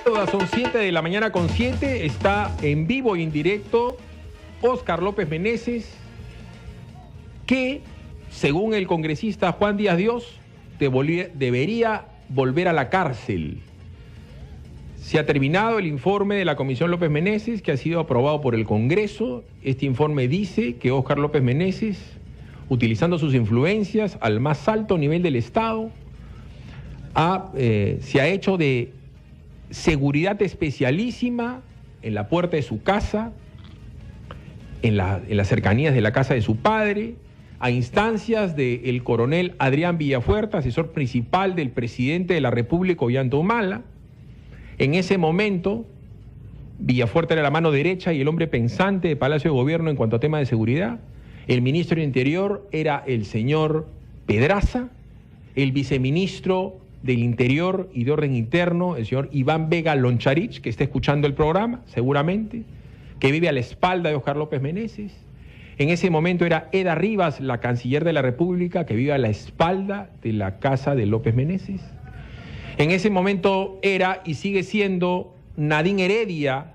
Todas son 7 de la mañana con 7. Está en vivo y en directo Óscar López Meneses, que, según el congresista Juan Díaz Dios, debería volver a la cárcel. Se ha terminado el informe de la Comisión López Meneses, que ha sido aprobado por el Congreso. Este informe dice que Óscar López Meneses, utilizando sus influencias al más alto nivel del Estado, se ha hecho de seguridad especialísima en la puerta de su casa, en las cercanías de la casa de su padre, a instancias del coronel Adrián Villafuerte, asesor principal del presidente de la República, Ollanta Humala. En ese momento, Villafuerte era la mano derecha y el hombre pensante de Palacio de Gobierno en cuanto a tema de seguridad. El ministro del Interior era el señor Pedraza, el viceministro del Interior y de Orden Interno, el señor Iván Vega Loncharich, que está escuchando el programa, seguramente, que vive a la espalda de Óscar López Meneses. En ese momento era Eda Rivas, la canciller de la República, que vive a la espalda de la casa de López Meneses. En ese momento era y sigue siendo Nadine Heredia,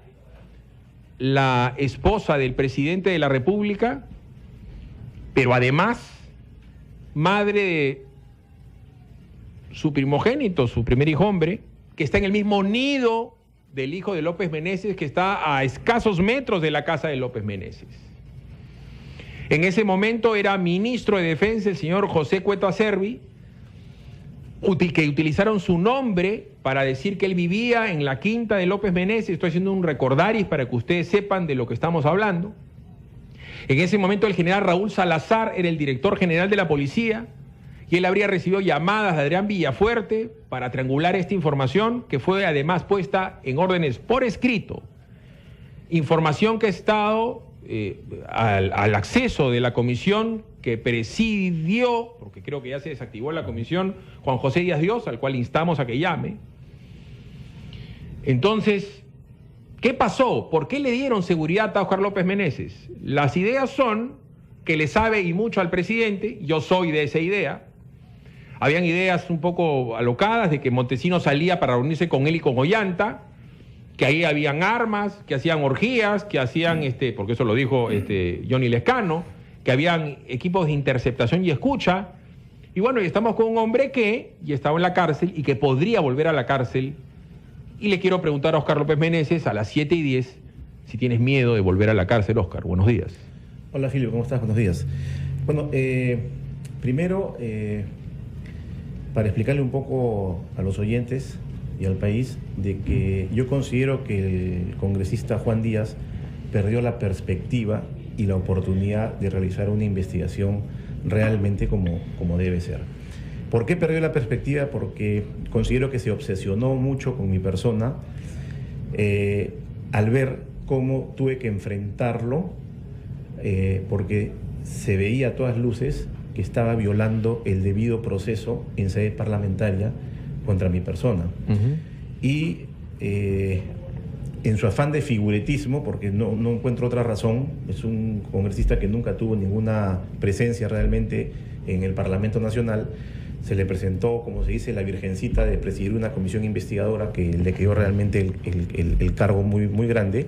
la esposa del presidente de la República, pero además madre de su primogénito, su primer hijo hombre, que está en el mismo nido del hijo de López Meneses, que está a escasos metros de la casa de López Meneses. En ese momento era ministro de Defensa el señor José Cueto Acerbi, que utilizaron su nombre para decir que él vivía en la quinta de López Meneses. Estoy haciendo un recordaris para que ustedes sepan de lo que estamos hablando. En ese momento el general Raúl Salazar era el director general de la policía y él habría recibido llamadas de Adrián Villafuerte para triangular esta información, que fue además puesta en órdenes por escrito. Información que ha estado al acceso de la comisión que presidió, porque creo que ya se desactivó la comisión, Juan José Díaz Dios, al cual instamos a que llame. Entonces, ¿qué pasó? ¿Por qué le dieron seguridad a Óscar López Meneses? Las ideas son que le sabe y mucho al presidente. Yo soy de esa idea. Habían ideas un poco alocadas de que Montesinos salía para reunirse con él y con Ollanta, que ahí habían armas, que hacían orgías, que hacían, porque eso lo dijo Johnny Lescano, que habían equipos de interceptación y escucha. Y bueno, y estamos con un hombre que ya estaba en la cárcel y que podría volver a la cárcel. Y le quiero preguntar a Óscar López Meneses a las 7:10 si tienes miedo de volver a la cárcel. Óscar, buenos días. Hola, Filio, ¿cómo estás? Buenos días. Bueno, primero, para explicarle un poco a los oyentes y al país, de que yo considero que el congresista Juan Díaz perdió la perspectiva y la oportunidad de realizar una investigación realmente como debe ser. ¿Por qué perdió la perspectiva? Porque considero que se obsesionó mucho con mi persona al ver cómo tuve que enfrentarlo, porque se veía a todas luces que estaba violando el debido proceso en sede parlamentaria contra mi persona. Y en su afán de figuretismo, porque no encuentro otra razón, es un congresista que nunca tuvo ninguna presencia realmente en el Parlamento Nacional, se le presentó, como se dice, la virgencita de presidir una comisión investigadora que le quedó realmente el cargo muy grande,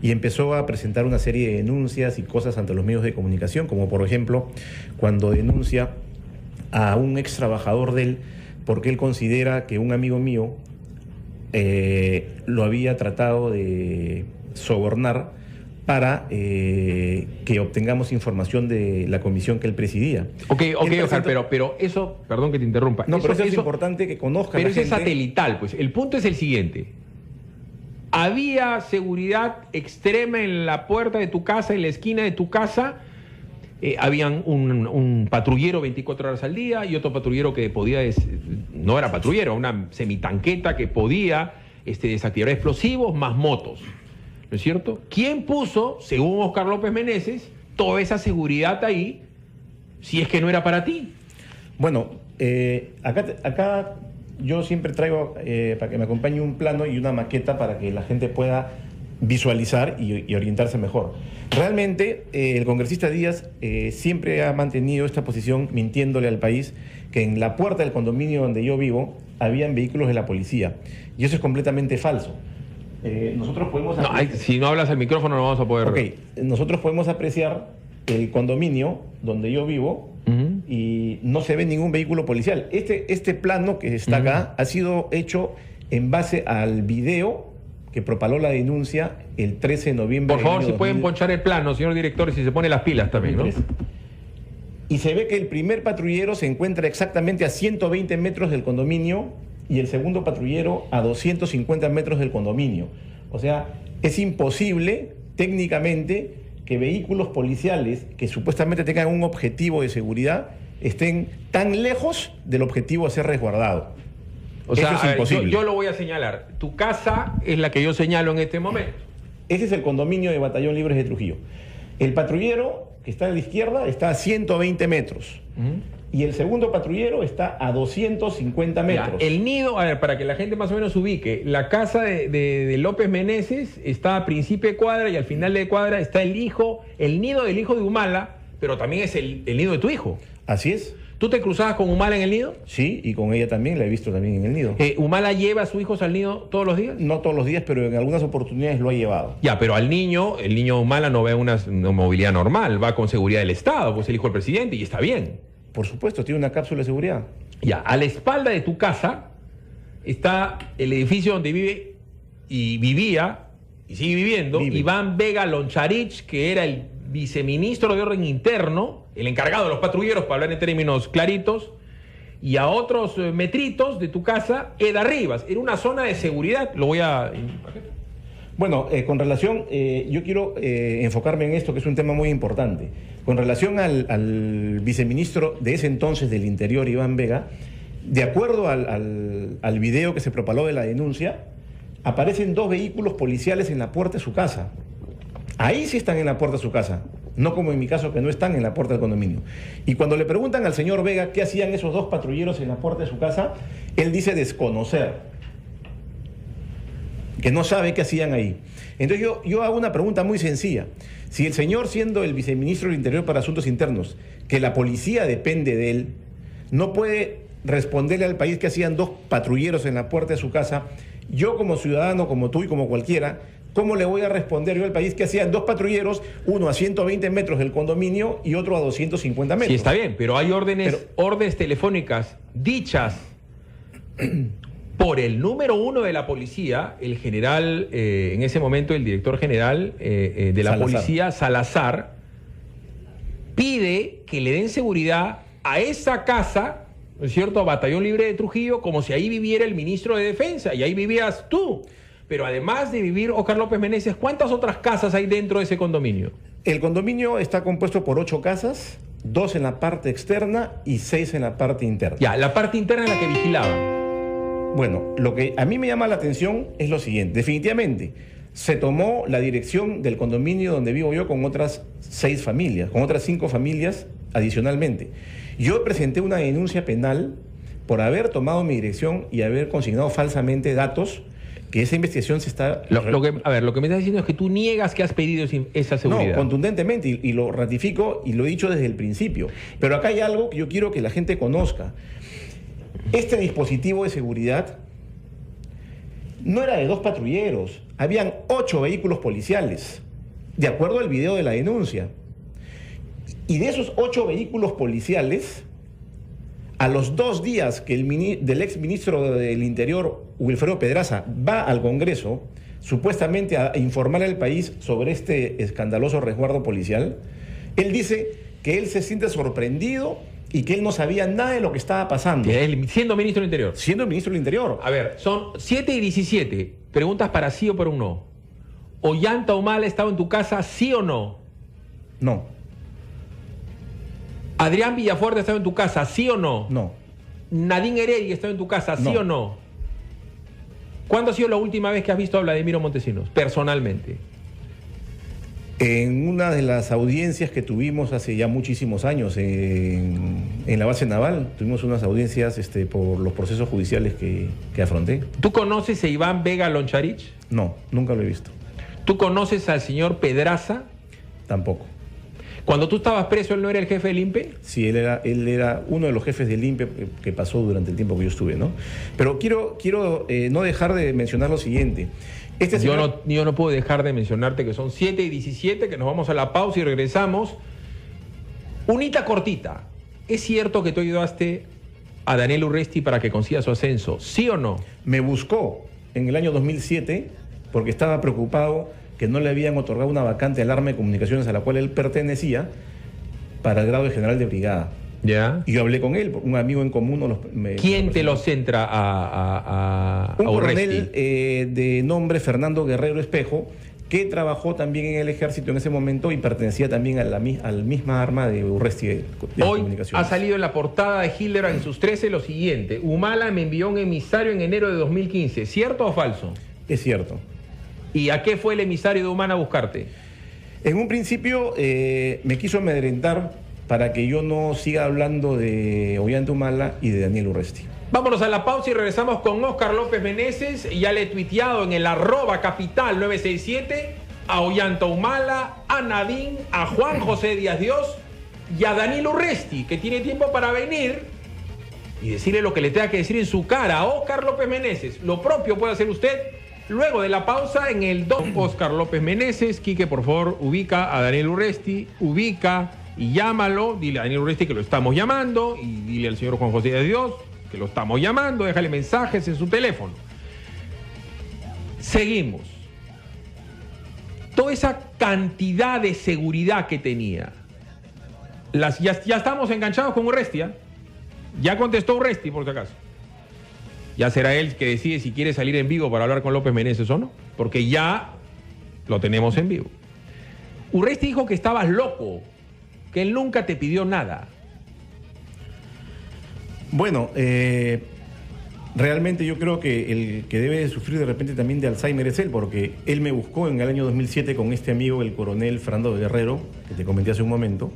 y empezó a presentar una serie de denuncias y cosas ante los medios de comunicación, como por ejemplo cuando denuncia a un ex trabajador de él porque él considera que un amigo mío lo había tratado de sobornar para que obtengamos información de la comisión que él presidía. Ok, Óscar, pero eso, perdón que te interrumpa. No, pero eso es importante que conozca pero la gente. Pero es satelital, pues. El punto es el siguiente. Había seguridad extrema en la puerta de tu casa, en la esquina de tu casa. Habían un patrullero 24 horas al día y otro patrullero que podía, no era patrullero, una semitanqueta que podía desactivar explosivos más motos, ¿no es cierto? ¿Quién puso, según Óscar López Meneses, toda esa seguridad ahí, si es que no era para ti? Bueno, acá yo siempre traigo para que me acompañe un plano y una maqueta para que la gente pueda visualizar y orientarse mejor. Realmente, el congresista Díaz siempre ha mantenido esta posición, mintiéndole al país, que en la puerta del condominio donde yo vivo habían vehículos de la policía. Y eso es completamente falso. Nosotros podemos... No, si no hablas al micrófono no vamos a poder... Ok, nosotros podemos apreciar el condominio donde yo vivo y no se ve ningún vehículo policial. Este plano que está acá ha sido hecho en base al video que propaló la denuncia el 13 de noviembre. Por favor, si pueden ponchar el plano, señor director, y si se pone las pilas también, ¿no? Y se ve que el primer patrullero se encuentra exactamente a 120 metros del condominio y el segundo patrullero a 250 metros del condominio. O sea, es imposible técnicamente que vehículos policiales que supuestamente tengan un objetivo de seguridad estén tan lejos del objetivo a ser resguardado. O sea, eso es imposible. Yo lo voy a señalar. Tu casa es la que yo señalo en este momento. Ese es el condominio de Batallón Libres de Trujillo. El patrullero que está a la izquierda está a 120 metros. Y el segundo patrullero está a 250 metros. Ya, el nido, a ver, para que la gente más o menos ubique, la casa de López Meneses está a principio de cuadra y al final de cuadra está el nido del hijo de Humala, pero también es el nido de tu hijo. Así es. ¿Tú te cruzabas con Humala en el nido? Sí, y con ella también, la he visto también en el nido. ¿Humala lleva a sus hijos al nido todos los días? No todos los días, pero en algunas oportunidades lo ha llevado. Ya, pero el niño Humala no ve una movilidad normal, va con seguridad del Estado, pues es el hijo del presidente y está bien. Por supuesto, tiene una cápsula de seguridad. Ya, a la espalda de tu casa está el edificio donde vive y vivía y sigue viviendo Iván Vega Loncharich, que era el viceministro de Orden Interno, el encargado de los patrulleros, para hablar en términos claritos, y a otros metritos de tu casa, Eda Rivas. Era una zona de seguridad. Lo voy a... Bueno, con relación, yo quiero enfocarme en esto, que es un tema muy importante. Con relación al viceministro de ese entonces del Interior, Iván Vega, de acuerdo al video que se propaló de la denuncia, aparecen 2 vehículos policiales en la puerta de su casa. Ahí sí están en la puerta de su casa, no como en mi caso, que no están en la puerta del condominio. Y cuando le preguntan al señor Vega qué hacían esos 2 patrulleros en la puerta de su casa, él dice desconocer, que no sabe qué hacían ahí. Entonces yo hago una pregunta muy sencilla. Si el señor, siendo el viceministro del Interior para Asuntos Internos, que la policía depende de él, no puede responderle al país que hacían 2 patrulleros en la puerta de su casa, yo como ciudadano, como tú y como cualquiera, ¿cómo le voy a responder yo al país que hacían 2 patrulleros, uno a 120 metros del condominio y otro a 250 metros? Sí, está bien, pero hay órdenes telefónicas dichas por el número 1 de la policía, el general, en ese momento el director general de la Salazar. policía, Salazar, pide que le den seguridad a esa casa, ¿no es cierto?, a Batallón Libre de Trujillo, como si ahí viviera el ministro de Defensa, y ahí vivías tú. Pero además de vivir Óscar López Meneses, ¿cuántas otras casas hay dentro de ese condominio? El condominio está compuesto por 8 casas, 2 en la parte externa y 6 en la parte interna. Ya, la parte interna es la que vigilaba. Bueno, lo que a mí me llama la atención es lo siguiente. Definitivamente, se tomó la dirección del condominio donde vivo yo con otras 6 familias, con otras 5 familias adicionalmente. Yo presenté una denuncia penal por haber tomado mi dirección y haber consignado falsamente datos, que esa investigación se está... Lo que me estás diciendo es que tú niegas que has pedido esa seguridad. No, contundentemente, y lo ratifico y lo he dicho desde el principio. Pero acá hay algo que yo quiero que la gente conozca. Este dispositivo de seguridad no era de 2 patrulleros, habían 8 vehículos policiales, de acuerdo al video de la denuncia. Y de esos 8 vehículos policiales, a los 2 días que del ex ministro del Interior, Wilfredo Pedraza, va al Congreso, supuestamente a informar al país sobre este escandaloso resguardo policial, él dice que él se siente sorprendido y que él no sabía nada de lo que estaba pasando. Él, siendo ministro del Interior. Siendo ministro del Interior. A ver, son 7:17. Preguntas para sí o para un no. ¿Ollanta Humala estaba en tu casa, sí o no? No. ¿Adrián Villafuerte estaba en tu casa, sí o no? No. ¿Nadine Heredia estaba en tu casa, sí No. o no? ¿Cuándo ha sido la última vez que has visto a Vladimiro Montesinos, personalmente? En una de las audiencias que tuvimos hace ya muchísimos años en la base naval, tuvimos unas audiencias por los procesos judiciales que afronté. ¿Tú conoces a Iván Vega Loncharich? No, nunca lo he visto. ¿Tú conoces al señor Pedraza? Tampoco. Cuando tú estabas preso, ¿él no era el jefe del INPE? Sí, él era uno de los jefes del INPE que pasó durante el tiempo que yo estuve, ¿no? Pero quiero no dejar de mencionar lo siguiente. Yo no puedo dejar de mencionarte que son 7:17, que nos vamos a la pausa y regresamos. Unita cortita. ¿Es cierto que tú ayudaste a Daniel Urresti para que consiga su ascenso? ¿Sí o no? Me buscó en el año 2007 porque estaba preocupado que no le habían otorgado una vacante al arma de comunicaciones a la cual él pertenecía para el grado de general de brigada. ¿Ya? Y yo hablé con él, un amigo en común. ¿Quién te lo centra a un Urresti? coronel de nombre Fernando Guerrero Espejo, que trabajó también en el ejército en ese momento y pertenecía también a la misma arma de Urresti de Hoy comunicaciones. ha salido en la portada de Hildebrand en sus 13 lo siguiente: Humala me envió un emisario en enero de 2015. ¿Cierto o falso? Es cierto. ¿Y a qué fue el emisario de Humala a buscarte? En un principio me quiso amedrentar para que yo no siga hablando de Ollanta Humala y de Daniel Urresti. Vámonos a la pausa y regresamos con Óscar López Meneses. Ya le he tuiteado en el @capital967 a Ollanta Humala, a Nadine, a Juan José Díaz Dios y a Daniel Urresti, que tiene tiempo para venir y decirle lo que le tenga que decir en su cara a Óscar López Meneses. Lo propio puede hacer usted luego de la pausa en el Don Óscar López Meneses. Quique, por favor, ubica a Daniel Urresti, ubica y llámalo. Dile a Daniel Urresti que lo estamos llamando y dile al señor Juan José de Dios que lo estamos llamando. Déjale mensajes en su teléfono. Seguimos. Toda esa cantidad de seguridad que tenía. Ya estamos enganchados con Urresti, ¿eh? Ya contestó Urresti, por si acaso. Ya será él que decide si quiere salir en vivo para hablar con López Meneses o no, porque ya lo tenemos en vivo. Urresti dijo que estabas loco, que él nunca te pidió nada. Bueno, realmente yo creo que el que debe sufrir de repente también de Alzheimer es él, porque él me buscó en el año 2007 con este amigo, el coronel Fernando Guerrero, que te comenté hace un momento,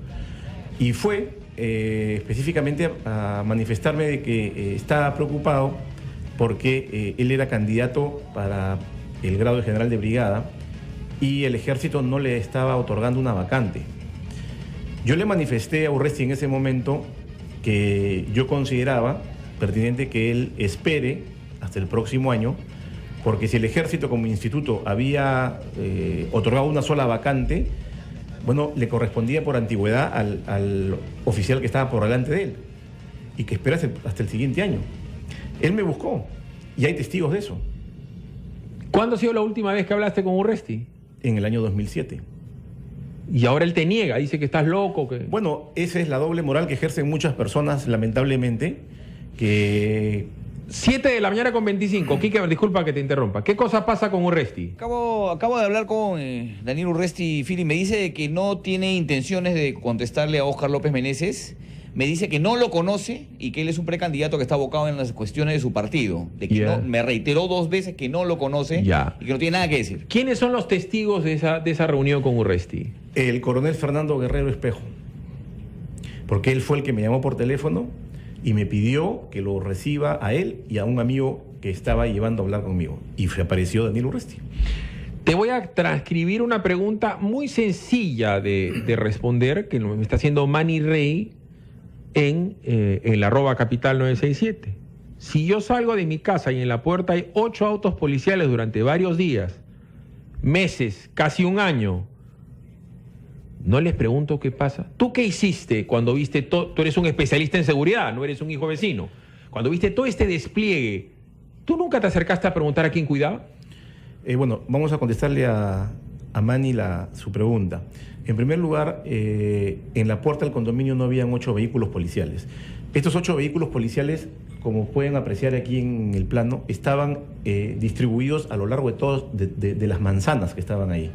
y fue específicamente a manifestarme de que estaba preocupado porque él era candidato para el grado de general de brigada y el ejército no le estaba otorgando una vacante. Yo le manifesté a Urresti en ese momento que yo consideraba pertinente que él espere hasta el próximo año, porque si el ejército como instituto había otorgado una sola vacante, bueno, le correspondía por antigüedad al oficial que estaba por delante de él y que espera hasta el siguiente año. Él me buscó y hay testigos de eso. ¿Cuándo ha sido la última vez que hablaste con Urresti? En el año 2007. Y ahora él te niega, dice que estás loco. Que... Bueno, esa es la doble moral que ejercen muchas personas, lamentablemente, que... 7:25. Quique, disculpa que te interrumpa. ¿Qué cosa pasa con Urresti? Acabo de hablar con Daniel Urresti, Fili. Me dice que no tiene intenciones de contestarle a Óscar López Meneses. Me dice que no lo conoce y que él es un precandidato que está abocado en las cuestiones de su partido. De que no, me reiteró 2 veces que no lo conoce y que no tiene nada que decir. ¿Quiénes son los testigos de esa reunión con Urresti? El coronel Fernando Guerrero Espejo. Porque él fue el que me llamó por teléfono y me pidió que lo reciba a él y a un amigo que estaba llevando a hablar conmigo. Y apareció Daniel Urresti. Te voy a transcribir una pregunta muy sencilla de responder, que me está haciendo Manny Rey en el @capital967. Si yo salgo de mi casa y en la puerta hay 8 autos policiales durante varios días, meses, casi un año, no les pregunto qué pasa. ¿Tú qué hiciste cuando viste todo? Tú eres un especialista en seguridad, no eres un hijo vecino. Cuando viste todo este despliegue, ¿tú nunca te acercaste a preguntar a quién cuidaba? Bueno, vamos a contestarle a Manny su pregunta. En primer lugar, en la puerta del condominio no habían 8 vehículos policiales. Estos 8 vehículos policiales, como pueden apreciar aquí en el plano, estaban distribuidos a lo largo de las manzanas que estaban ahí.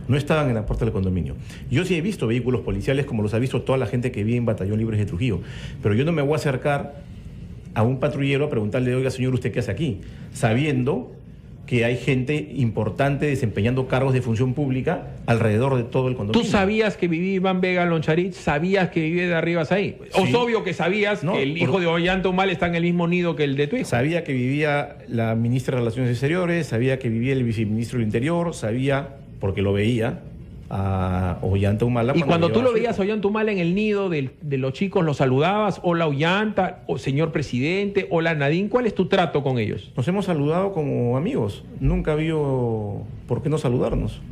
No estaban en la puerta del condominio. Yo sí he visto vehículos policiales como los ha visto toda la gente que vive en Batallón Libres de Trujillo, pero yo no me voy a acercar a un patrullero a preguntarle, oiga señor, ¿usted qué hace aquí? Sabiendo que hay gente importante desempeñando cargos de función pública alrededor de todo el condominio. ¿Tú sabías que vivía Iván Vega Loncharit? ¿Sabías que vivía de Arribas ahí? Sí. Es obvio que sabías que el hijo de Ollanta Humala está en el mismo nido que el de tu hijo. Sabía que vivía la ministra de Relaciones Exteriores, sabía que vivía el viceministro del Interior, sabía porque lo veía a Ollanta Humala. Y cuando tú llevaba lo a su veías hijo. a Ollanta Humala en el nido de los chicos, ¿los saludabas? Hola Ollanta, o señor presidente, hola Nadine. ¿Cuál es tu trato con ellos? Nos hemos saludado como amigos. Nunca ha habido por qué no saludarnos.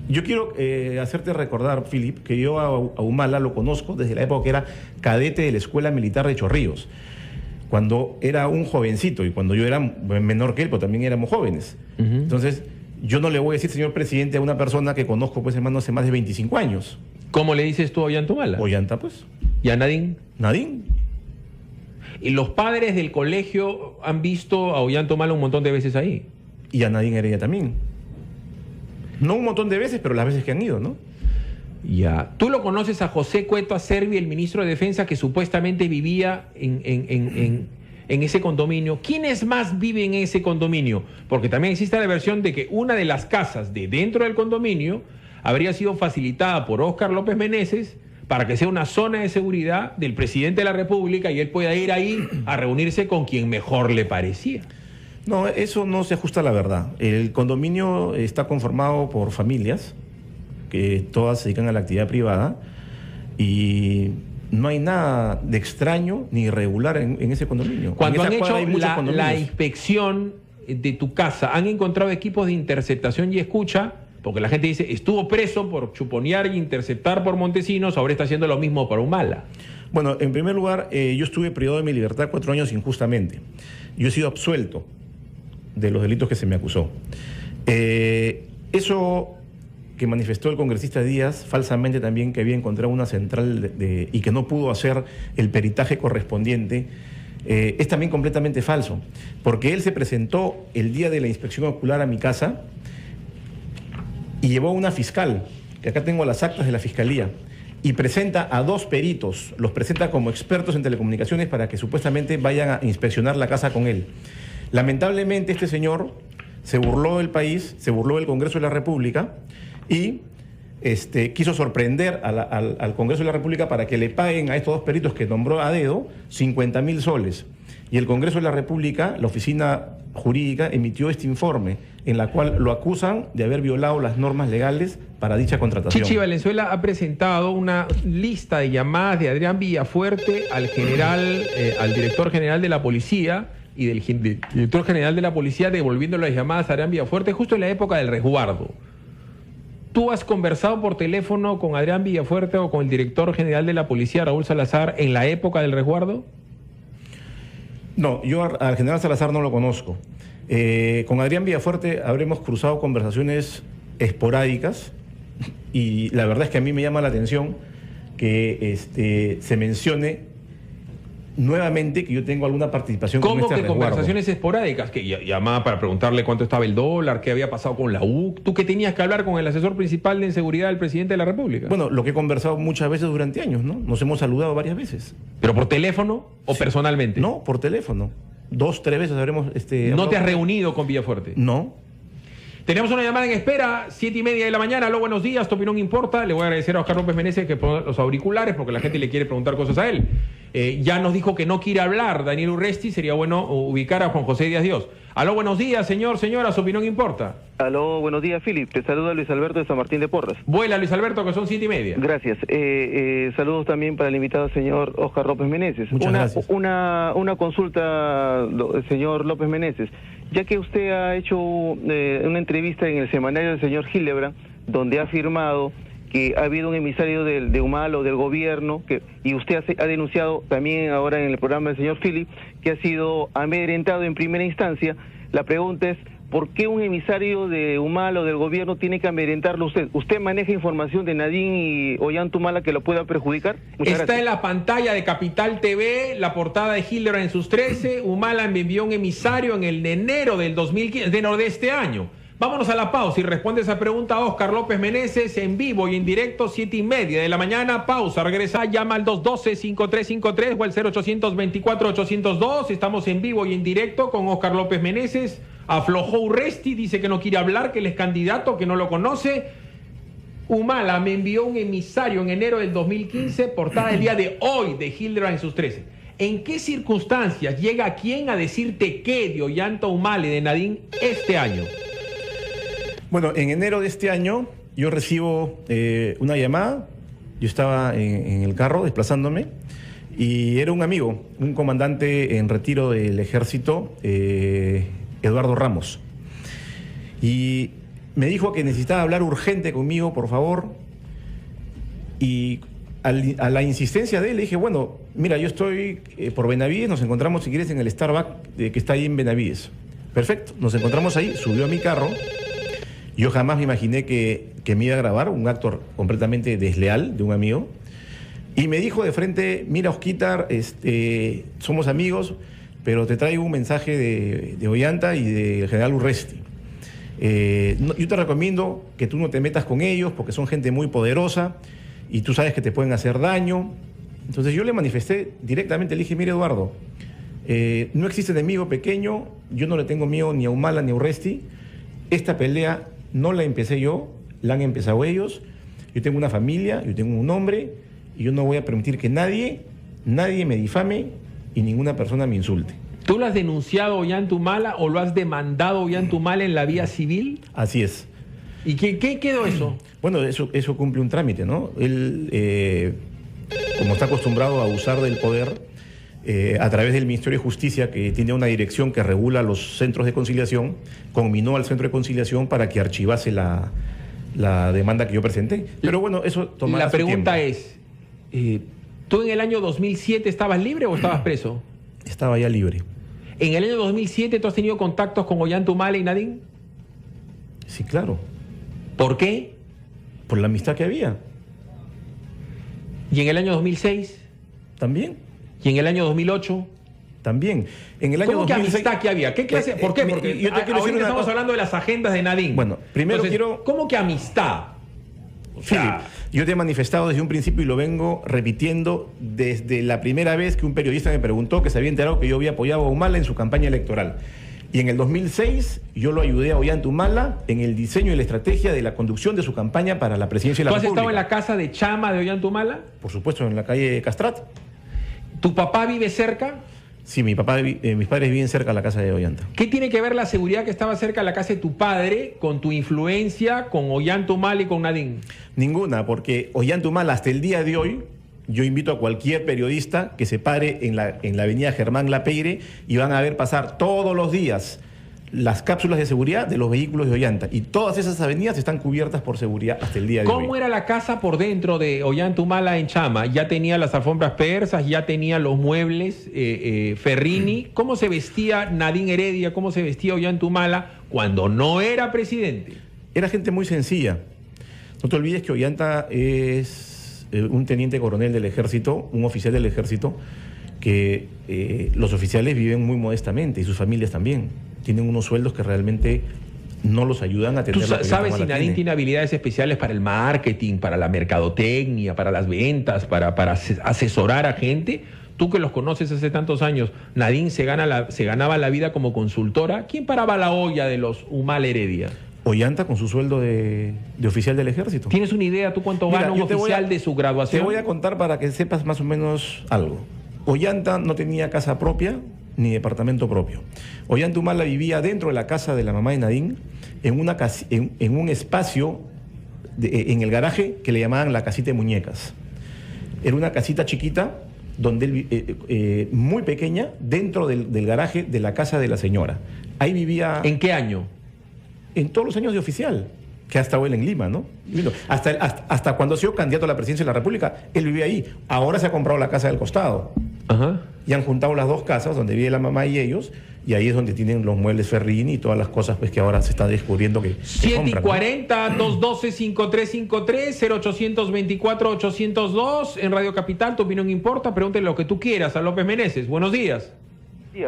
Yo quiero hacerte recordar, Philip, que yo a Humala lo conozco desde la época que era cadete de la Escuela Militar de Chorrillos, cuando era un jovencito y cuando yo era menor que él, pero también éramos jóvenes. Entonces, yo no le voy a decir señor presidente a una persona que conozco, pues hermano, hace más de 25 años. ¿Cómo le dices tú a Ollanta Humala? Ollanta, pues. ¿Y a Nadine? Nadine. Y los padres del colegio han visto a Ollanta Humala un montón de veces ahí. Y a Nadine Heredia también. No un montón de veces, pero las veces que han ido, ¿no? Ya. ¿Tú lo conoces a José Cueto Acerbi, el ministro de Defensa, que supuestamente vivía en ese condominio? ¿Quiénes más viven en ese condominio? Porque también existe la versión de que una de las casas de dentro del condominio habría sido facilitada por Óscar López Meneses para que sea una zona de seguridad del presidente de la República y él pueda ir ahí a reunirse con quien mejor le parecía. No, eso no se ajusta a la verdad. El condominio está conformado por familias que todas se dedican a la actividad privada y no hay nada de extraño ni irregular en ese condominio. Cuando En han esa cuadra hay hecho muchos la condominios. inspección de tu casa, ¿han encontrado equipos de interceptación y escucha? Porque la gente dice, estuvo preso por chuponear e interceptar por Montesinos, ahora está haciendo lo mismo por Humala. Bueno, en primer lugar, yo estuve privado de mi libertad 4 años injustamente. Yo he sido absuelto de los delitos que se me acusó. Eso que manifestó el congresista Díaz, falsamente también, que había encontrado una central y que no pudo hacer el peritaje correspondiente, es también completamente falso, porque él se presentó el día de la inspección ocular a mi casa y llevó a una fiscal, que acá tengo las actas de la fiscalía, y presenta a 2 peritos, los presenta como expertos en telecomunicaciones para que supuestamente vayan a inspeccionar la casa con él. Lamentablemente este señor se burló del país, se burló del Congreso de la República y quiso sorprender al Congreso de la República para que le paguen a estos 2 peritos que nombró a dedo 50.000 soles. Y el Congreso de la República, la oficina jurídica, emitió este informe en la cual lo acusan de haber violado las normas legales para dicha contratación. Chichi Valenzuela ha presentado una lista de llamadas de Adrián Villafuerte al general, al director general de la policía y del director general de la policía devolviéndole las llamadas a Adrián Villafuerte justo en la época del resguardo. ¿Tú has conversado por teléfono con Adrián Villafuerte o con el director general de la policía, Raúl Salazar, en la época del resguardo? No, yo al general Salazar no lo conozco. Con Adrián Villafuerte habremos cruzado conversaciones esporádicas y la verdad es que a mí me llama la atención que se mencione nuevamente que yo tengo alguna participación con ¿Cómo este que resguardo. conversaciones esporádicas? Que llamaba para preguntarle cuánto estaba el dólar, qué había pasado con la U. ¿Tú qué tenías que hablar con el asesor principal de seguridad del presidente de la República? Bueno, lo que he conversado muchas veces durante años, ¿no? Nos hemos saludado varias veces. ¿Pero por teléfono o personalmente? No, por teléfono. 2, 3 veces habremos... ¿No te has reunido con Villafuerte? No. Tenemos una llamada en espera, 7:30 de la mañana. Aló, buenos días, tu opinión importa. Le voy a agradecer a Óscar López Meneses que ponga los auriculares porque la gente le quiere preguntar cosas a él. Ya nos dijo que no quiere hablar Daniel Urresti, sería bueno ubicar a Juan José Díaz Dios. Aló, buenos días, señora, su opinión importa. Aló, buenos días, Philip. Te saluda Luis Alberto de San Martín de Porras. Vuela, Luis Alberto, que son 7:30. Gracias. Saludos también para el invitado señor Óscar López Meneses. Muchas gracias. Una consulta, señor López Meneses. Ya que usted ha hecho una entrevista en el semanario del señor Hildebrand, donde ha afirmado que ha habido un emisario de Humala o del gobierno, y usted ha denunciado también ahora en el programa del señor Philip, que ha sido amedrentado en primera instancia. La pregunta es, ¿por qué un emisario de Humala o del gobierno tiene que amedrentarlo usted? ¿Usted maneja información de Nadine y Ollanta Humala que lo pueda perjudicar? Muchas Está gracias. en la pantalla de Capital TV, la portada de Hildebrand en sus 13. Humala me envió un emisario en el de enero del 2015, de este año. Vámonos a la pausa y responde esa pregunta a Óscar López Meneses en vivo y en directo, 7:30 de la mañana. Pausa, regresa, llama al 212-5353 o al 0824-802. Estamos en vivo y en directo con Óscar López Meneses. Aflojó Urresti, dice que no quiere hablar, que él es candidato, que no lo conoce. Humala me envió un emisario en enero del 2015, portada del día de hoy de Hildebrand en sus 13. ¿En qué circunstancias llega quién a decirte qué de Ollanta Humala y de Nadine este año? Bueno, en enero de este año yo recibo una llamada. Yo estaba en el carro desplazándome y era un amigo, un comandante en retiro del ejército, Eduardo Ramos. Y me dijo que necesitaba hablar urgente conmigo, por favor. Y a la insistencia de él le dije, bueno, mira, yo estoy por Benavides, nos encontramos si quieres en el Starbucks que está ahí en Benavides. Perfecto, nos encontramos ahí, subió a mi carro. Yo jamás me imaginé que me iba a grabar, un acto completamente desleal de un amigo. Y me dijo de frente, mira, Osquitar, somos amigos, pero te traigo un mensaje de Ollanta y del general Urresti. Yo te recomiendo que tú no te metas con ellos porque son gente muy poderosa y tú sabes que te pueden hacer daño. Entonces yo le manifesté directamente, le dije, mire Eduardo, no existe enemigo pequeño, yo no le tengo miedo ni a Humala ni a Urresti. Esta pelea no la empecé yo, la han empezado ellos. Yo tengo una familia, yo tengo un nombre y yo no voy a permitir que nadie me difame y ninguna persona me insulte. ¿Tú lo has denunciado a Ollanta Humala o lo has demandado a Ollanta Humala en la vía civil? Así es. ¿Y qué quedó eso? Bueno, eso cumple un trámite, ¿no? Él, como está acostumbrado a abusar del poder, a través del Ministerio de Justicia, que tiene una dirección que regula los centros de conciliación, conminó al centro de conciliación para que archivase la demanda que yo presenté. Pero bueno, eso tomará su tiempo. La pregunta es, ¿tú en el año 2007 estabas libre o estabas preso? Estaba ya libre. ¿En el año 2007 tú has tenido contactos con Ollanta Humala y Nadine? Sí, claro. ¿Por qué? Por la amistad que había. ¿Y en el año 2006? También. ¿Y en el año 2008? También. En el año ¿Cómo 2006, que amistad que había? ¿Qué clase? ¿Por qué? Porque yo te quiero decir ahorita estamos hablando de las agendas de Nadine. Bueno, primero Entonces, quiero... ¿cómo que amistad? Philip, yo te he manifestado desde un principio y lo vengo repitiendo desde la primera vez que un periodista me preguntó que se había enterado que yo había apoyado a Humala en su campaña electoral. Y en el 2006 yo lo ayudé a Ollanta Humala en el diseño y la estrategia de la conducción de su campaña para la presidencia de la República. ¿Tú has estado en la casa de Chama de Ollanta Humala? Por supuesto, en la calle Castrat. ¿Tu papá vive cerca? Sí, mis padres viven cerca de la casa de Ollanta. ¿Qué tiene que ver la seguridad que estaba cerca de la casa de tu padre con tu influencia con Ollanta Humala y con Nadine? Ninguna, porque Ollanta Humala hasta el día de hoy, yo invito a cualquier periodista que se pare en la avenida Germán Lapeire y van a ver pasar todos los días las cápsulas de seguridad de los vehículos de Ollanta. Y todas esas avenidas están cubiertas por seguridad hasta el día de hoy. ¿Cómo era la casa por dentro de Ollanta Humala en Chama? ¿Ya tenía las alfombras persas? ¿Ya tenía los muebles Ferrini? ¿Cómo se vestía Nadine Heredia? ¿Cómo se vestía Ollanta Humala cuando no era presidente? Era gente muy sencilla. No te olvides que Ollanta es un teniente coronel del ejército, un oficial del ejército, que los oficiales viven muy modestamente y sus familias también. Tienen unos sueldos que realmente no los ayudan a tener. ¿Tú sabes si Nadine tiene habilidades especiales para el marketing, para la mercadotecnia, para las ventas, para asesorar a gente? Tú que los conoces hace tantos años, Nadine se ganaba la vida como consultora. ¿Quién paraba la olla de los Humala Heredia? Ollanta con su sueldo de oficial del ejército. ¿Tienes una idea tú cuánto gana un oficial de su graduación? Te voy a contar para que sepas más o menos algo. Ollanta no tenía casa propia ni departamento propio. Ollanta Humala vivía dentro de la casa de la mamá de Nadine, en un espacio en el garaje que le llamaban la casita de muñecas. Era una casita chiquita, donde muy pequeña, dentro del garaje de la casa de la señora. Ahí vivía... ¿En qué año? En todos los años de oficial, que ha estado él en Lima, ¿no? Hasta cuando ha sido candidato a la presidencia de la República, él vivía ahí. Ahora se ha comprado la casa del costado. Ajá. Y han juntado las dos casas donde vive la mamá y ellos, y ahí es donde tienen los muebles Ferrini y todas las cosas pues que ahora se está descubriendo que 7:40, ¿no? 212-5353, 0824-802, en Radio Capital, tu opinión importa, pregúntale lo que tú quieras a López Meneses. Buenos días.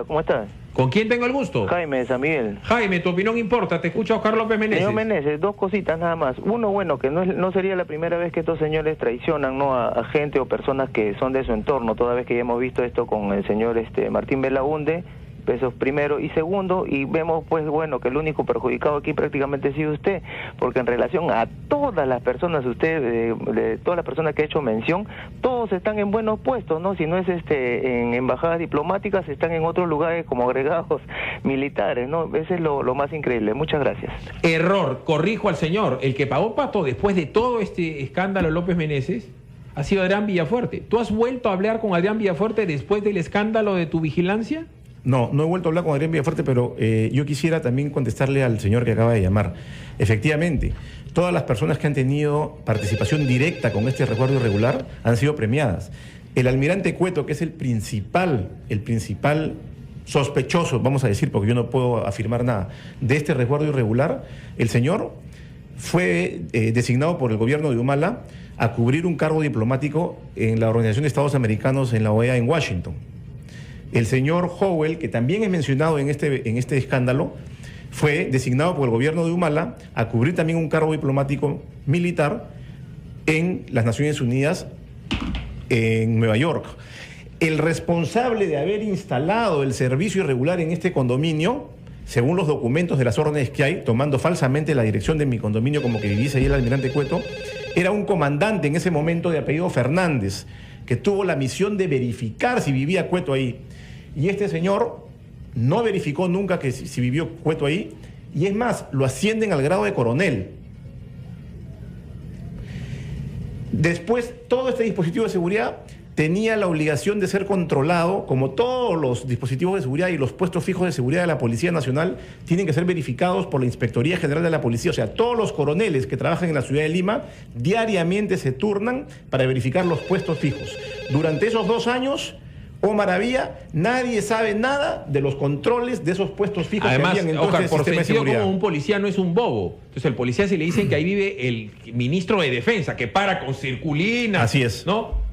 ¿Cómo estás? ¿Con quién tengo el gusto? Jaime de San Miguel. Jaime, tu opinión importa, te escucha Oscar López Meneses. Señor Meneses, dos cositas nada más. Uno, bueno, que no sería la primera vez que estos señores traicionan, ¿no?, a gente o personas que son de su entorno, toda vez que ya hemos visto esto con el señor Martín Belaunde Eso es primero. Y segundo, y vemos pues bueno que el único perjudicado aquí prácticamente ha sido usted, porque en relación a todas las personas, de todas las personas que ha hecho mención, todos están en buenos puestos, ¿no? Si no es en embajadas diplomáticas, están en otros lugares como agregados militares, ¿no? Ese es lo más increíble. Muchas gracias. Error, corrijo al señor. El que pagó pato después de todo este escándalo López Meneses ha sido Adrián Villafuerte. ¿Tú has vuelto a hablar con Adrián Villafuerte después del escándalo de tu vigilancia? No, no he vuelto a hablar con Adrián Villafuerte, pero yo quisiera también contestarle al señor que acaba de llamar. Efectivamente, todas las personas que han tenido participación directa con este resguardo irregular han sido premiadas. El almirante Cueto, que es el principal sospechoso, vamos a decir, porque yo no puedo afirmar nada, de este resguardo irregular, el señor fue designado por el gobierno de Humala a cubrir un cargo diplomático en la Organización de Estados Americanos en la OEA en Washington. El señor Howell, que también es mencionado en este escándalo, fue designado por el gobierno de Humala a cubrir también un cargo diplomático militar en las Naciones Unidas en Nueva York. El responsable de haber instalado el servicio irregular en este condominio, según los documentos de las órdenes que hay, tomando falsamente la dirección de mi condominio como que viviese ahí el almirante Cueto, era un comandante en ese momento de apellido Fernández, que tuvo la misión de verificar si vivía Cueto ahí. Y este señor no verificó nunca que si vivió Cueto ahí, y es más, lo ascienden al grado de coronel. Después, todo este dispositivo de seguridad tenía la obligación de ser controlado, como todos los dispositivos de seguridad y los puestos fijos de seguridad de la Policía Nacional tienen que ser verificados por la Inspectoría General de la Policía. O sea, todos los coroneles que trabajan en la ciudad de Lima diariamente se turnan para verificar los puestos fijos. Durante esos 2 años, oh maravilla, nadie sabe nada de los controles de esos puestos fijos. Además, que habían en todo Oscar, este por sistema de sentido seguridad. como un policía no es un bobo. Entonces el policía, si le dicen que ahí vive el ministro de Defensa, que para con circulinas. Así es. ¿No?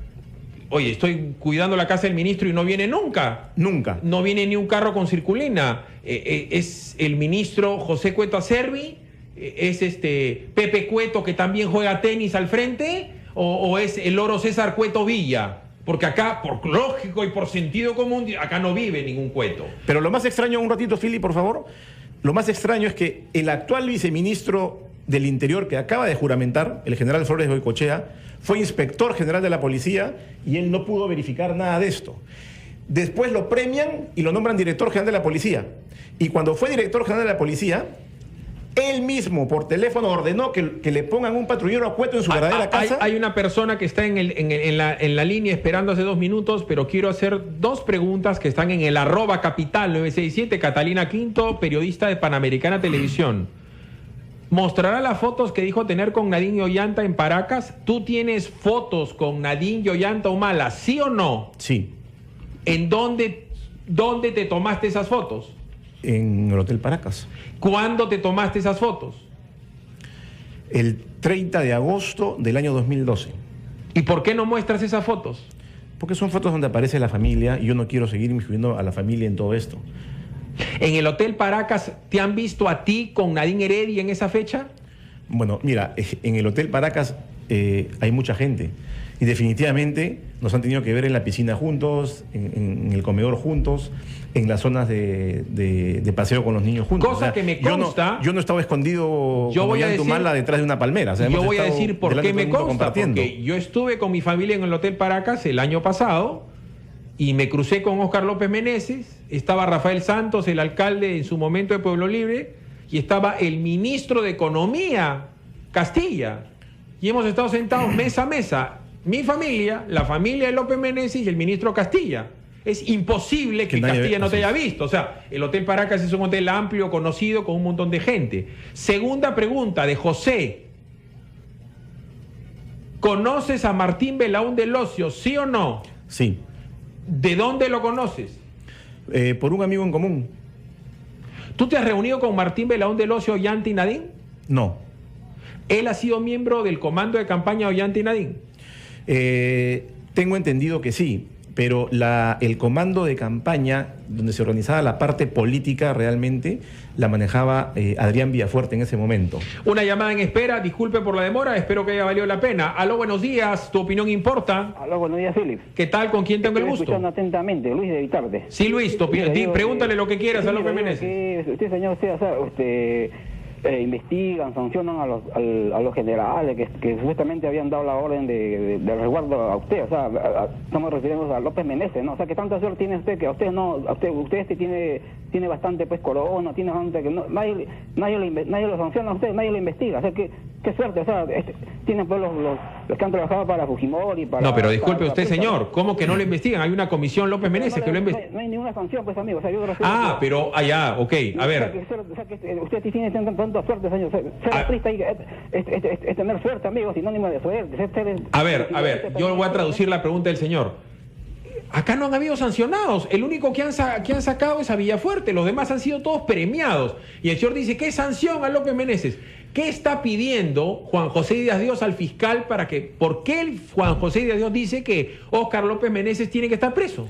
Oye, estoy cuidando la casa del ministro y no viene nunca. Nunca. No viene ni un carro con circulina. Es el ministro José Cueto Acerbi, es Pepe Cueto, que también juega tenis al frente, o es el loro César Cueto Villa. Porque acá, por lógico y por sentido común, acá no vive ningún Cueto. Pero lo más extraño, un ratito, Fili, por favor. Lo más extraño es que el actual viceministro del Interior que acaba de juramentar, el general Flores Goicoechea, fue inspector general de la policía y él no pudo verificar nada de esto. Después lo premian y lo nombran director general de la policía. Y cuando fue director general de la policía, él mismo por teléfono ordenó que le pongan un patrullero a Cueto en su verdadera casa. Hay una persona que está en la línea esperando hace 2 minutos, pero quiero hacer 2 preguntas que están en el @capital 967, Catalina Quinto, periodista de Panamericana Televisión. ¿Mostrará las fotos que dijo tener con Nadine Ollanta en Paracas? ¿Tú tienes fotos con Nadine Ollanta Humala, sí o no? Sí. ¿En dónde te tomaste esas fotos? En el Hotel Paracas. ¿Cuándo te tomaste esas fotos? El 30 de agosto del año 2012. ¿Y por qué no muestras esas fotos? Porque son fotos donde aparece la familia y yo no quiero seguir inmiscuyendo a la familia en todo esto. ¿En el Hotel Paracas te han visto a ti con Nadine Heredia en esa fecha? Bueno, mira, en el Hotel Paracas hay mucha gente y definitivamente nos han tenido que ver en la piscina juntos, en el comedor juntos, en las zonas de paseo con los niños juntos. Cosa que me consta. Yo no estaba escondido Yo voy a decir, Humala detrás de una palmera. O sea, yo voy a estado decir por delante qué de me todo el mundo consta. compartiendo. Porque yo estuve con mi familia en el Hotel Paracas el año pasado y me crucé con Óscar López Meneses, estaba Rafael Santos, el alcalde en su momento de Pueblo Libre, y estaba el ministro de Economía, Castilla. Y hemos estado sentados mesa a mesa, mi familia, la familia de López Meneses y el ministro Castilla. Es imposible que Castilla no te haya visto. O sea, el Hotel Paracas es un hotel amplio, conocido, con un montón de gente. Segunda pregunta de José. ¿Conoces a Martín Belaún del Ocio, sí o no? Sí. ¿De dónde lo conoces? Por un amigo en común. ¿Tú te has reunido con Martín Belaún del Ocio, Ollanta y Nadine? No. ¿Él ha sido miembro del comando de campaña Ollanta y Nadine? Tengo entendido que sí. pero el comando de campaña, donde se organizaba la parte política realmente, la manejaba Adrián Villafuerte en ese momento. Una llamada en espera, disculpe por la demora, espero que haya valido la pena. Aló, buenos días, ¿tu opinión importa? Aló, buenos días, Philip. ¿Qué tal? ¿Con quién tengo el Estoy gusto? escuchando atentamente, Luis de Vitarte. Sí, Luis, pregúntale lo que quieras a López Meneses. Usted, señor, investigan, sancionan a los generales que supuestamente habían dado la orden de resguardo a usted, estamos refiriéndonos a López Meneses, ¿no? O sea, que tanta suerte tiene usted que a usted no, usted tiene bastante pues corona, tiene bastante que no, nadie lo sanciona a usted, nadie lo investiga, o sea, qué suerte, o sea, tienen pues los que han trabajado para Fujimori, para... No, pero disculpe usted, señor, ¿cómo que no lo investigan? Hay una comisión López Meneses que lo investiga. No hay ninguna sanción, pues, amigo, o sea, yo pero allá, ok, a ver. O sea, que usted tiene tanta suerte, señor. Ser artista es tener suerte, amigo, sinónimo de suerte. A ver, yo voy a traducir la pregunta del señor. Acá no han habido sancionados. El único que han sacado es a Villafuerte. Los demás han sido todos premiados. Y el señor dice, ¿qué sanción a López Meneses? ¿Qué está pidiendo Juan José Díaz Dios al fiscal por qué Juan José Díaz Dios dice que Óscar López Meneses tiene que estar preso?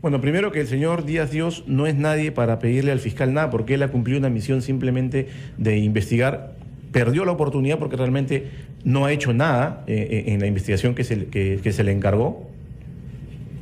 Bueno, primero que el señor Díaz Dios no es nadie para pedirle al fiscal nada, porque él ha cumplido una misión simplemente de investigar. Perdió la oportunidad porque realmente no ha hecho nada en la investigación que se le encargó.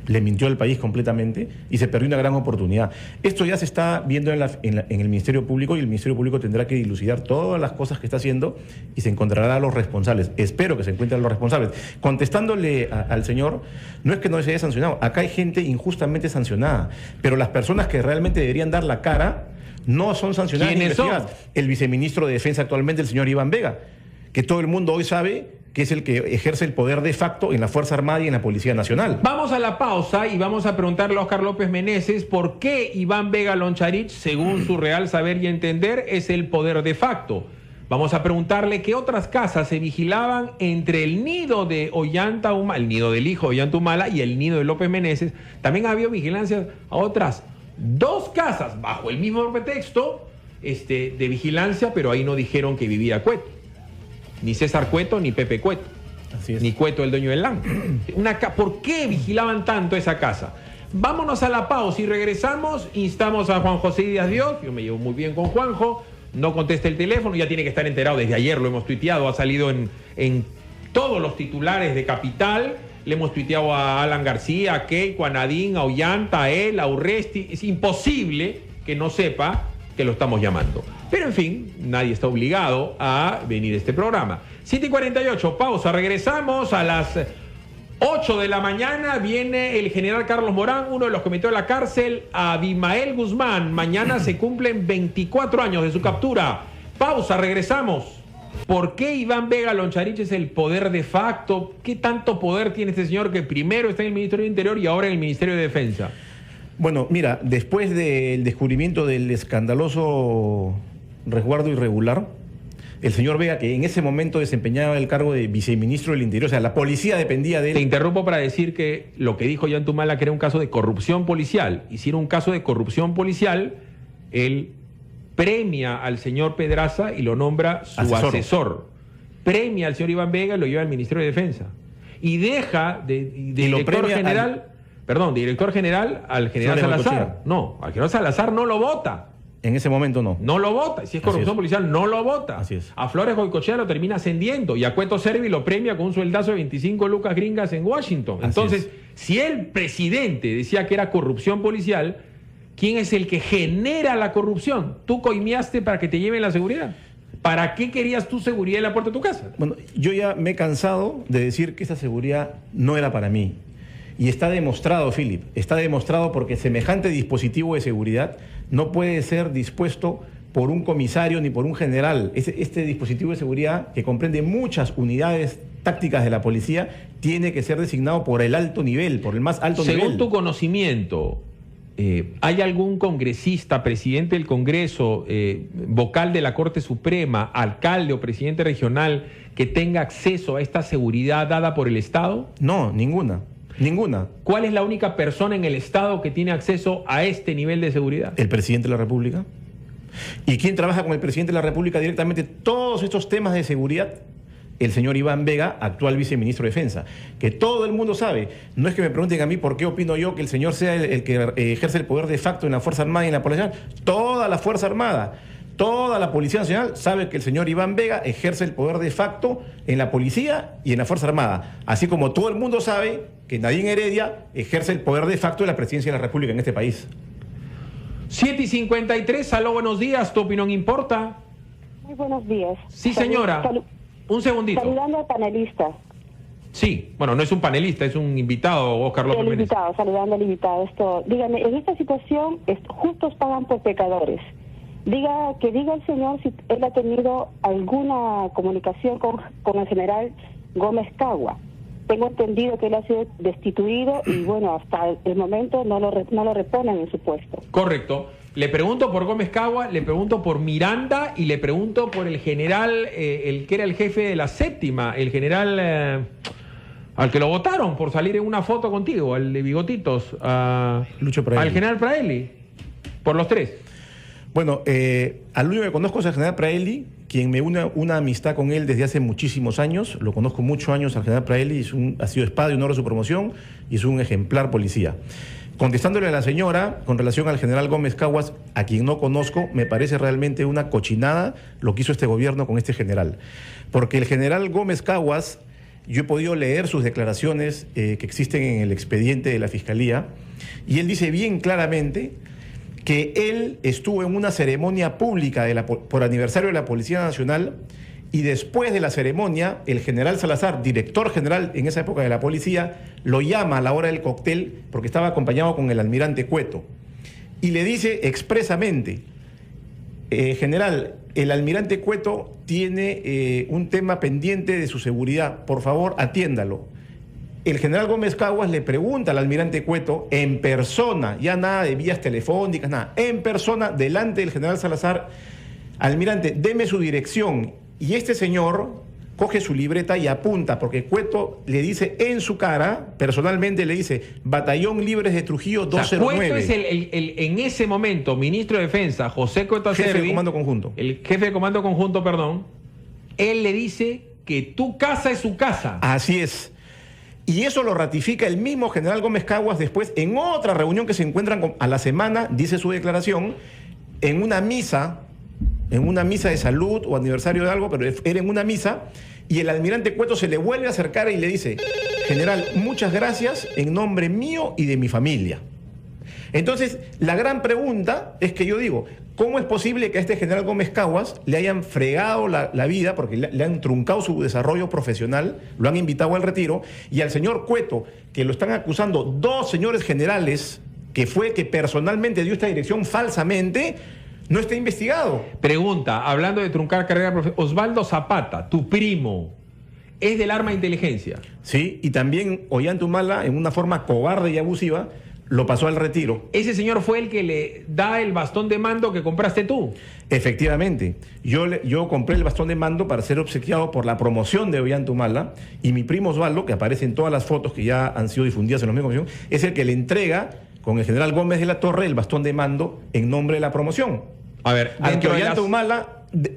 Le mintió al país completamente y se perdió una gran oportunidad. Esto ya se está viendo en el Ministerio Público, y el Ministerio Público tendrá que dilucidar todas las cosas que está haciendo y se encontrará a los responsables. Espero que se encuentren los responsables. Contestándole al señor, no es que no se haya sancionado, acá hay gente injustamente sancionada, pero las personas que realmente deberían dar la cara no son sancionadas ni investigadas. El viceministro de Defensa actualmente, el señor Iván Vega, que todo el mundo hoy sabe que es el que ejerce el poder de facto en la Fuerza Armada y en la Policía Nacional. Vamos a la pausa y vamos a preguntarle a Óscar López Meneses por qué Iván Vega Loncharich, según su real saber y entender, es el poder de facto. Vamos a preguntarle qué otras casas se vigilaban entre el nido de Ollanta Humala, el nido del hijo de Ollanta Humala y el nido de López Meneses. También había vigilancia a otras 2 casas bajo el mismo pretexto de vigilancia, pero ahí no dijeron que vivía Cueto. Ni César Cueto, ni Pepe Cueto. Así es. Ni Cueto, el dueño del LAN. ¿Por qué vigilaban tanto esa casa? Vámonos a la pausa y regresamos. Instamos a Juan José Díaz Dios. Yo me llevo muy bien con Juanjo. No contesta el teléfono. Ya tiene que estar enterado. Desde ayer lo hemos tuiteado. Ha salido en todos los titulares de Capital. Le hemos tuiteado a Alan García, a Keiko, a Nadine, a Ollanta, a él, a Urresti. Es imposible que no sepa que lo estamos llamando. Pero en fin, nadie está obligado a venir a este programa. 7:48, pausa, regresamos a las 8 de la mañana. Viene el general Carlos Morán, uno de los que metió a la cárcel a Abimael Guzmán. Mañana se cumplen 24 años de su captura. Pausa, regresamos. ¿Por qué Iván Vega Loncharich es el poder de facto? ¿Qué tanto poder tiene este señor que primero está en el Ministerio del Interior y ahora en el Ministerio de Defensa? Bueno, mira, después del descubrimiento del escandaloso resguardo irregular, el señor Vega, que en ese momento desempeñaba el cargo de viceministro del Interior, o sea, la policía dependía de él. Te interrumpo para decir que lo que dijo Ollanta Humala, que era un caso de corrupción policial, y si era un caso de corrupción policial, él premia al señor Pedraza y lo nombra su asesor. Premia al señor Iván Vega y lo lleva al Ministerio de Defensa. Y deja de director general... Perdón, director general al general Salazar. No, al general Salazar no lo vota. En ese momento no. No lo vota. Si es corrupción policial, no lo vota. Así es. A Flores Goicoechea lo termina ascendiendo y a Cueto Servi lo premia con un sueldazo de 25 lucas gringas en Washington. Así Entonces, si el presidente decía que era corrupción policial, ¿quién es el que genera la corrupción? Tú coimeaste para que te lleven la seguridad. ¿Para qué querías tu seguridad en la puerta de tu casa? Bueno, yo ya me he cansado de decir que esa seguridad no era para mí. Y está demostrado, Philip, está demostrado porque semejante dispositivo de seguridad no puede ser dispuesto por un comisario ni por un general. Este dispositivo de seguridad, que comprende muchas unidades tácticas de la policía, tiene que ser designado por el alto nivel, por el más alto nivel. Según tu conocimiento, ¿hay algún congresista, presidente del Congreso, vocal de la Corte Suprema, alcalde o presidente regional que tenga acceso a esta seguridad dada por el Estado? No, ninguna. Ninguna. ¿Cuál es la única persona en el Estado que tiene acceso a este nivel de seguridad? El presidente de la República. ¿Y quién trabaja con el presidente de la República directamente todos estos temas de seguridad? el señor Iván Vega, actual viceministro de Defensa, que todo el mundo sabe. No es que me pregunten a mí por qué opino yo que el señor sea el que ejerce el poder de facto en la Fuerza Armada y en la Policía Nacional. Toda la Fuerza Armada, toda la Policía Nacional sabe que el señor Iván Vega ejerce el poder de facto en la Policía y en la Fuerza Armada, así como todo el mundo sabe que Nadine Heredia ejerce el poder de facto en la Presidencia de la República en este país. 7:53, aló, buenos días, ¿tu opinión importa? Muy buenos días. Sí, señora. Un segundito. Saludando al panelista. Sí, bueno, no es un panelista, es un invitado, Óscar López Menézes. Saludando al invitado. Dígame, en esta situación, justos pagan por pecadores. Diga el señor si él ha tenido alguna comunicación con el general Gómez Cagua. Tengo entendido que él ha sido destituido y bueno, hasta el momento no lo reponen en su puesto. Correcto. Le pregunto por Gómez Cagua, le pregunto por Miranda y le pregunto por el general, el que era el jefe de la séptima, el general al que lo votaron por salir en una foto contigo, al de bigotitos, Lucho Praeli. Al general Praeli, por los tres. Bueno, al único que conozco es al general Praeli, quien me une una amistad con él desde hace muchísimos años. Lo conozco muchos años al general Praeli, ha sido espada y honor de su promoción y es un ejemplar policía. Contestándole a la señora, con relación al general Gómez Caguas, a quien no conozco, me parece realmente una cochinada lo que hizo este gobierno con este general. Porque el general Gómez Caguas, yo he podido leer sus declaraciones que existen en el expediente de la Fiscalía, y él dice bien claramente que él estuvo en una ceremonia pública por aniversario de la Policía Nacional, y después de la ceremonia, el general Salazar, director general en esa época de la policía, lo llama a la hora del cóctel porque estaba acompañado con el almirante Cueto. Y le dice expresamente, general, el almirante Cueto tiene un tema pendiente de su seguridad, por favor atiéndalo. El general Gómez Caguas le pregunta al almirante Cueto en persona, ya nada de vías telefónicas, nada, en persona, delante del general Salazar, almirante, deme su dirección. Y este señor coge su libreta y apunta, porque Cueto le dice en su cara, personalmente le dice, Batallón Libres de Trujillo 209. Cueto es en ese momento, ministro de Defensa, José Cueto Acerbi, jefe de Comando Conjunto. El jefe de Comando Conjunto, perdón, él le dice que tu casa es su casa. Así es. Y eso lo ratifica el mismo general Gómez Caguas después, en otra reunión que se encuentran a la semana, dice su declaración, en una misa de salud o aniversario de algo, pero era en una misa, y el almirante Cueto se le vuelve a acercar y le dice, general, muchas gracias en nombre mío y de mi familia. Entonces, la gran pregunta es que yo digo, ¿cómo es posible que a este general Gómez Caguas le hayan fregado la vida, porque le han truncado su desarrollo profesional, lo han invitado al retiro, y al señor Cueto, que lo están acusando dos señores generales, que personalmente dio esta dirección falsamente, no está investigado? Pregunta, hablando de truncar carrera profesional, Osvaldo Zapata, tu primo, ¿es del arma de inteligencia? Sí, y también Ollanta en una forma cobarde y abusiva, lo pasó al retiro. ¿Ese señor fue el que le da el bastón de mando que compraste tú? Efectivamente. Yo compré el bastón de mando para ser obsequiado por la promoción de Ollanta, y mi primo Osvaldo, que aparece en todas las fotos que ya han sido difundidas en los medios de comunicación, es el que le entrega con el general Gómez de la Torre el bastón de mando en nombre de la promoción. A ver, al que Ollanta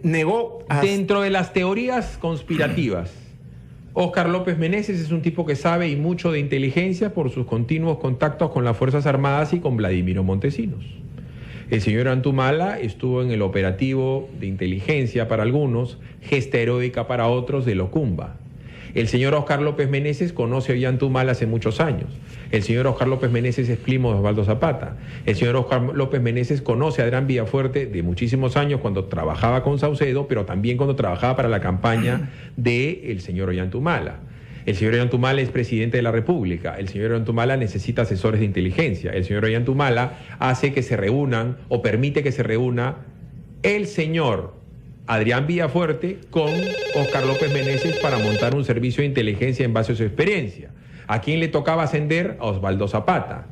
negó... Dentro de las teorías conspirativas, Óscar López Menézes es un tipo que sabe y mucho de inteligencia por sus continuos contactos con las Fuerzas Armadas y con Vladimiro Montesinos. El señor Antumala estuvo en el operativo de inteligencia para algunos, gesta heroica para otros de Locumba. El señor Óscar López Menézes conoce a Ollantumal hace muchos años. El señor Óscar López Menézes es primo de Osvaldo Zapata. El señor Óscar López Menézes conoce a Adrián Villafuerte de muchísimos años cuando trabajaba con Saucedo, pero también cuando trabajaba para la campaña del señor Ollantumala. El señor Ollantumala es presidente de la República. El señor Ollantumala necesita asesores de inteligencia. El señor Ollantumala hace que se reúnan o permite que se reúna el señor Adrián Villafuerte con Óscar López Menézes para montar un servicio de inteligencia en base a su experiencia. ¿A quién le tocaba ascender? A Osvaldo Zapata.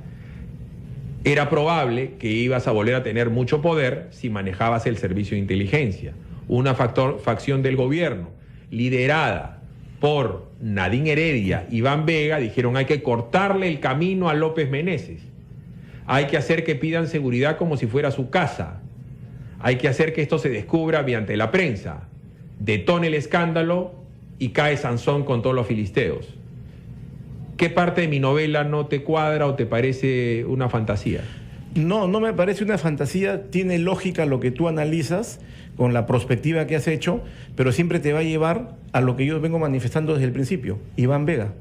Era probable que ibas a volver a tener mucho poder si manejabas el servicio de inteligencia. Una facción del gobierno liderada por Nadine Heredia, Iván Vega, dijeron hay que cortarle el camino a López Menézes. Hay que hacer que pidan seguridad como si fuera su casa. Hay que hacer que esto se descubra mediante la prensa. Detone el escándalo y cae Sansón con todos los filisteos. ¿Qué parte de mi novela no te cuadra o te parece una fantasía? No, no me parece una fantasía, tiene lógica lo que tú analizas con la perspectiva que has hecho, pero siempre te va a llevar a lo que yo vengo manifestando desde el principio. Iván Vega,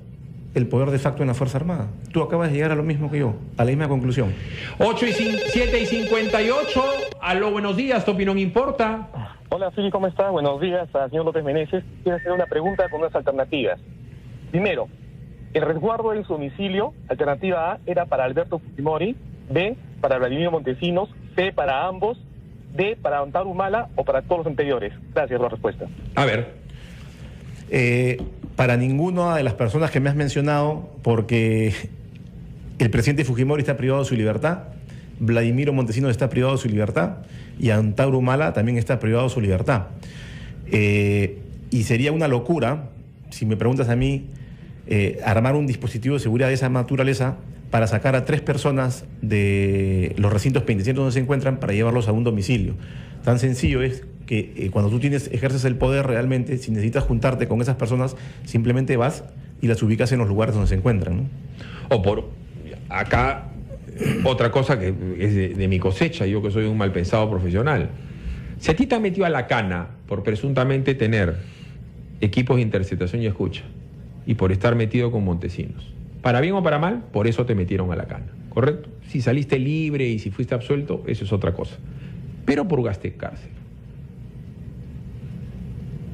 el poder de facto en la Fuerza Armada. Tú acabas de llegar a lo mismo que yo, a la misma conclusión. 7:58, aló, buenos días, ¿tu opinión importa? Hola, Fili, ¿cómo está? Buenos días al señor López Meneses. Quiero hacer una pregunta con unas alternativas. Primero, el resguardo en su domicilio, alternativa A, era para Alberto Fujimori, B, para Vladimiro Montesinos, C, para ambos, D, para Antauro Humala o para todos los anteriores. Gracias por la respuesta. A ver. Para ninguna de las personas que me has mencionado, porque el presidente Fujimori está privado de su libertad, Vladimiro Montesinos está privado de su libertad y Antauro Humala también está privado de su libertad. Y sería una locura, si me preguntas a mí, armar un dispositivo de seguridad de esa naturaleza para sacar a 3 personas de los recintos penitenciarios donde se encuentran para llevarlos a un domicilio. Tan sencillo es que cuando tú ejerces el poder realmente, si necesitas juntarte con esas personas, simplemente vas y las ubicas en los lugares donde se encuentran, ¿no? O por acá, otra cosa que es de mi cosecha, yo que soy un mal pensado profesional. Si a ti te han metido a la cana por presuntamente tener equipos de interceptación y escucha, y por estar metido con Montesinos, para bien o para mal, por eso te metieron a la cana, ¿correcto? Si saliste libre y si fuiste absuelto, eso es otra cosa. Pero purgaste cárcel.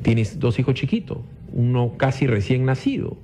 Tienes 2 hijos chiquitos, uno casi recién nacido.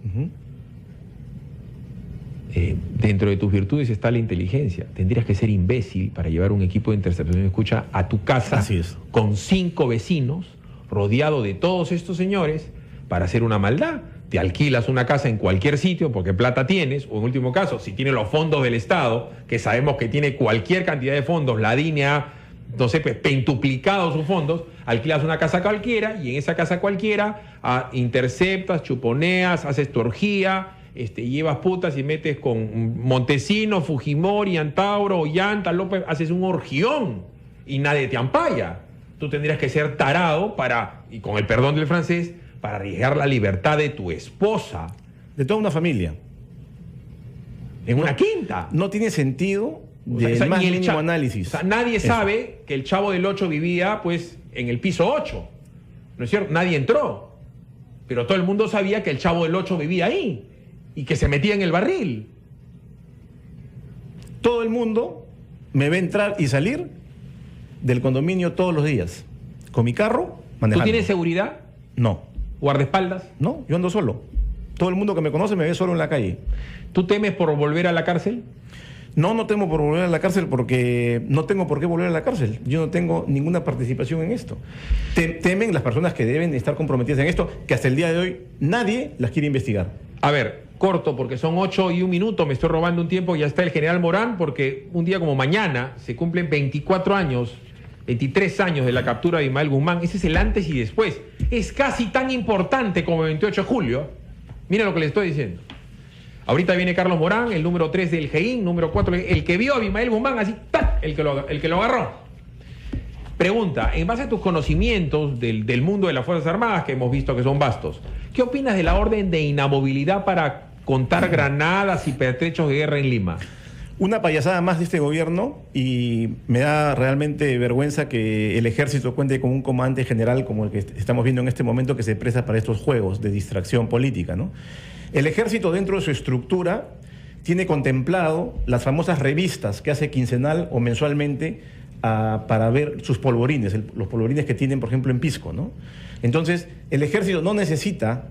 Dentro de tus virtudes está la inteligencia. Tendrías que ser imbécil para llevar un equipo de interceptación y escucha a tu casa con 5 vecinos, rodeado de todos estos señores, para hacer una maldad. Te alquilas una casa en cualquier sitio porque plata tienes, o en último caso, si tienes los fondos del Estado, que sabemos que tiene cualquier cantidad de fondos, la DINE ha, no sé, pentuplicado sus fondos, alquilas una casa cualquiera y en esa casa cualquiera interceptas, chuponeas, haces tu orgía, llevas putas y metes con Montesinos, Fujimori, Antauro, Ollanta, López, haces un orgión y nadie te ampalla. Tú tendrías que ser tarado para, y con el perdón del francés, para arriesgar la libertad de tu esposa. De toda una familia. En una quinta. No tiene sentido del más mínimo análisis. O sea, nadie sabe que el Chavo del 8 vivía, pues, en el piso 8. ¿No es cierto? Nadie entró. Pero todo el mundo sabía que el Chavo del 8 vivía ahí y que se metía en el barril. Todo el mundo me ve entrar y salir del condominio todos los días. Con mi carro, manejando. ¿Tú tienes seguridad? No. ¿Guardaespaldas? No, yo ando solo. Todo el mundo que me conoce me ve solo en la calle. ¿Tú temes por volver a la cárcel? No, no temo por volver a la cárcel porque no tengo por qué volver a la cárcel. Yo no tengo ninguna participación en esto. Temen las personas que deben estar comprometidas en esto, que hasta el día de hoy nadie las quiere investigar. A ver, corto, porque son 8 y 1 minuto, me estoy robando un tiempo, ya está el general Morán, porque un día como mañana se cumplen 24 años, 23 años de la captura de Ismael Guzmán. Ese es el antes y después. Es casi tan importante como el 28 de julio. Mira lo que le estoy diciendo. Ahorita viene Carlos Morán, el número 3 del GEIN, número 4, el que vio a Ismael Guzmán, así, ¡tac!, el que lo agarró. Pregunta, en base a tus conocimientos del mundo de las Fuerzas Armadas, que hemos visto que son vastos, ¿qué opinas de la orden de inamovilidad para contar granadas y pertrechos de guerra en Lima? Una payasada más de este gobierno, y me da realmente vergüenza que el ejército cuente con un comandante general como el que estamos viendo en este momento, que se presta para estos juegos de distracción política, ¿no? El ejército, dentro de su estructura, tiene contemplado las famosas revistas que hace quincenal o mensualmente para ver sus polvorines, los polvorines que tienen, por ejemplo, en Pisco, ¿no? Entonces, el ejército no necesita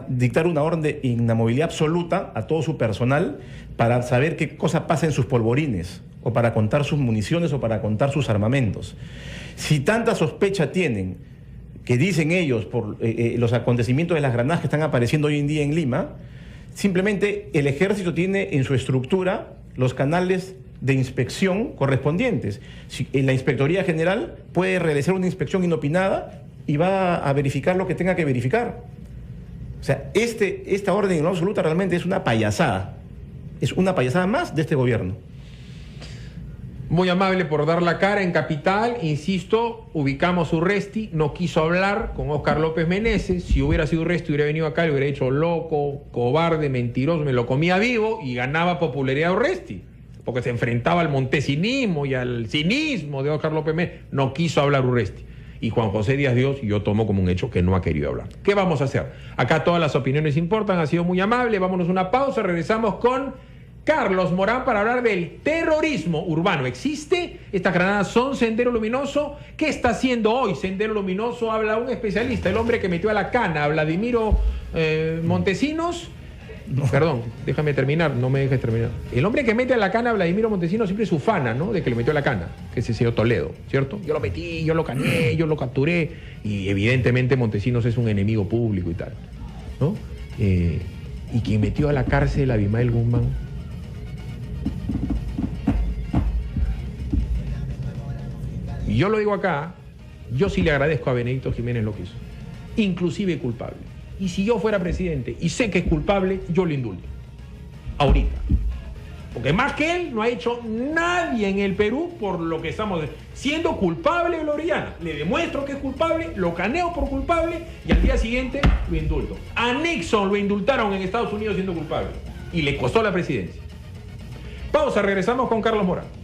dictar una orden de inamovilidad absoluta a todo su personal para saber qué cosa pasa en sus polvorines, o para contar sus municiones, o para contar sus armamentos. Si tanta sospecha tienen, que dicen ellos, por los acontecimientos de las granadas que están apareciendo hoy en día en Lima, simplemente el ejército tiene en su estructura los canales de inspección correspondientes. La Inspectoría General puede realizar una inspección inopinada y va a verificar lo que tenga que verificar. O sea, esta orden en lo absoluta realmente es una payasada. Es una payasada más de este gobierno. Muy amable por dar la cara en Capital, insisto, ubicamos a Urresti, no quiso hablar con Óscar López Meneses. Si hubiera sido Urresti, hubiera venido acá, le hubiera dicho loco, cobarde, mentiroso, me lo comía vivo y ganaba popularidad Urresti, porque se enfrentaba al montesinismo y al cinismo de Óscar López Meneses. No quiso hablar Urresti. Y Juan José Díaz Dios, yo tomo como un hecho que no ha querido hablar. ¿Qué vamos a hacer? Acá todas las opiniones importan, ha sido muy amable, vámonos a una pausa, regresamos con Carlos Morán para hablar del terrorismo urbano. ¿Existe? ¿Estas granadas son Sendero Luminoso? ¿Qué está haciendo hoy Sendero Luminoso? Habla un especialista, el hombre que metió a la cana a Vladimiro Montesinos. No. Perdón, déjame terminar, no me dejes terminar. El hombre que mete a la cana a Vladimiro Montesinos siempre es ufana, ¿no? De que le metió a la cana, que es el señor Toledo, ¿cierto? Yo lo metí, yo lo cané, yo lo capturé. Y evidentemente Montesinos es un enemigo público y tal, ¿no? Y quien metió a la cárcel a Abimael Guzmán. Y yo lo digo acá, yo sí le agradezco a Benedicto Jiménez lo que hizo, inclusive culpable. Y si yo fuera presidente y sé que es culpable, yo lo indulto. Ahorita. Porque más que él no ha hecho nadie en el Perú por lo que estamos siendo culpable de Orellana. Le demuestro que es culpable, lo caneo por culpable y al día siguiente lo indulto. A Nixon lo indultaron en Estados Unidos siendo culpable y le costó la presidencia. Pausa, regresamos con Carlos Morán.